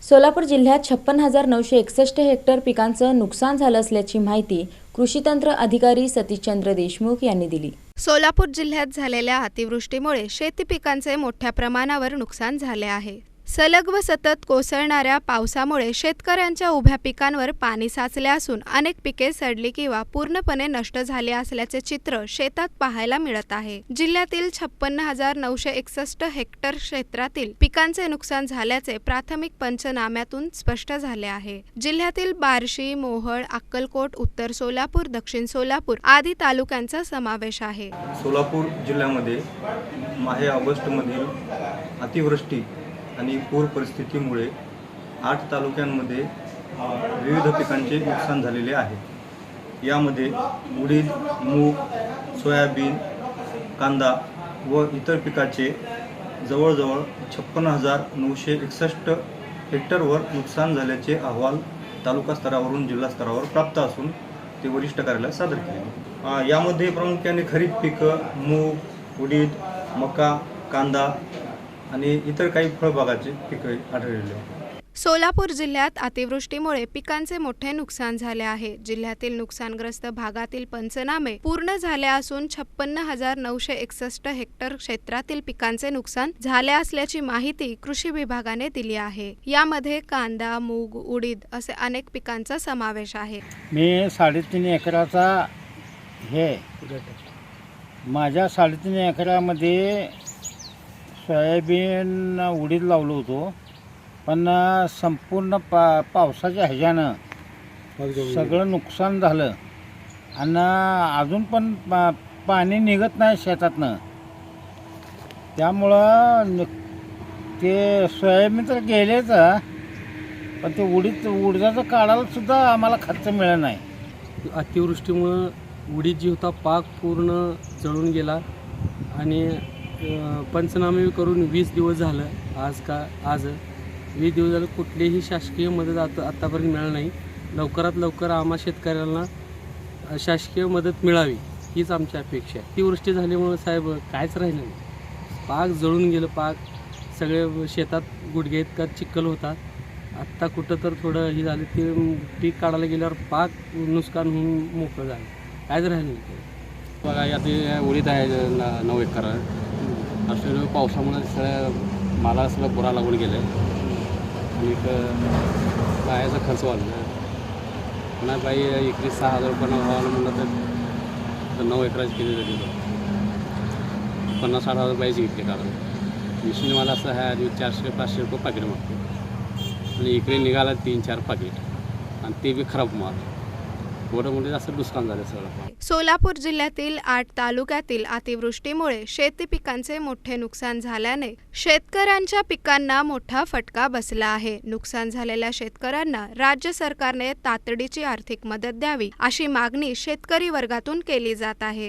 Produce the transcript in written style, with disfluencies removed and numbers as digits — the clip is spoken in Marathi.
सोलापूर जिल्ह्यात 56,961 हेक्टर पिकांचं नुकसान झालं असल्याची माहिती कृषी तंत्र अधिकारी सतीशचंद्र देशमुख यांनी दिली। सोलापूर जिल्ह्यात झालेल्या अतिवृष्टीमुळे शेती पिकांचे मोठ्या प्रमाणावर नुकसान झाले आहे। सलग व सतत कोसळणाऱ्या पावसामुळे शेतकऱ्यांच्या उभ्या पिकांवर पाणी साचले असून अनेक पिके सडली किंवा पूर्णपणे नष्ट झाली असल्याचे चित्र शेतात पाहायला मिळत आहे। जिल्ह्यातील 56,961 हेक्टर क्षेत्रातील पिकांचे नुकसान झाल्याचे प्राथमिक पंचनाम्यातून स्पष्ट झाले आहे। जिल्ह्यातील बार्शी, मोहोळ, अक्कलकोट, उत्तर सोलापूर, दक्षिण सोलापूर आदी तालुक्यांचा समावेश आहे। सोलापूर जिल्ह्यामध्ये माहे-ऑगस्ट मधील अतिवृष्टी आणि पूर परिस्थितीमुळे 8 तालुक्यांमध्ये विविध पिकांचे नुकसान झालेले आहे। यामध्ये उडीद, मूग, सोयाबीन, कांदा व इतर पिकाचे जवळजवळ 56,961 हेक्टरवर नुकसान झाल्याचे अहवाल तालुका स्तरावरून जिल्हा स्तरावर प्राप्त असून ते वरिष्ठ कार्यालयात सादर केले। यामध्ये प्रामुख्याने खरीप पिकं मूग, उडीद, मका, कांदा आणि इतर काही फळबागाचे पिके आढळलेले आहेत। सोलापूर जिल्ह्यात अतिवृष्टीमुळे पिकांचे मोठे नुकसान झाले आहे। जिल्ह्यातील नुकसानग्रस्त भागातील पंचनामे पूर्ण झाले असून 56,961 हेक्टर क्षेत्रातील पिकांचे नुकसान झाले असल्याची माहिती कृषी विभागाने दिली आहे। यामध्ये कांदा, मूग, उडीद असे अनेक पिकांचा समावेश आहे। मी 3.5 एकराचा माझ्या 3.5 एकरामध्ये सोयाबीन उडीद लावलं होतं, पण संपूर्ण पावसाच्या ह्याच्यानं सगळं नुकसान झालं आणि अजून पण पाणी निघत नाही शेतातनं। त्यामुळं ते सोयाबीन तर गेलेच, पण ते उडीदाचं काढायला सुद्धा आम्हाला खर्च मिळत नाही। अतिवृष्टीमुळं उडीद जी होता पाक पूर्ण जळून गेला आणि पंचनामे करून 20 दिवस झालं। आज 20 दिवस झालं कुठलीही शासकीय मदत आत्तापर्यंत मिळाली नाही। लवकरात लवकर आम्हा शेतकऱ्यांना शासकीय मदत मिळावी हीच आमची अपेक्षा आहे। अतिवृष्टी झाल्यामुळं साहेब कायच राहिलं नाही, पाक जळून गेलं, पाक सगळे शेतात गुडघे इतका चिखल होता। आत्ता कुठं तर थोडं हे झालं, ते पीक काढायला गेल्यावर पाक नुकसान होऊन मोकळं झालं, कायच राहिलं नाही। बघा यात उडीद आहे 9 एकर असं पावसामुळे सगळ्या माला सगळं पुरा लागून गेलं आणि बायाचा खर्च वाढला। पुन्हा बाई एकरी 6,000 रुपये व्हावं म्हणलं तर 9 एकराची किती झाली, 50-60 हजार बाईची घेतली कारण मिशन मला असं आहे आणि 400-500 रुपये पाकिट मागतो आणि इकडे निघाला 3-4 पाकिट आणि ते बी खराब माल, मोठं मोठे जास्त नुकसान झालं सगळं। सोलापूर जिल्ह्यातील 8 तालुक्यातील अतिवृष्टीमुळे शेती पिकांचे मोठे नुकसान झाल्याने शेतकऱ्यांच्या पिकांना मोठा फटका बसला आहे। नुकसान झालेल्या शेतकऱ्यांना राज्य सरकारने तातडीची आर्थिक मदत द्यावी अशी मागणी शेतकरी वर्गातून केली जात आहे।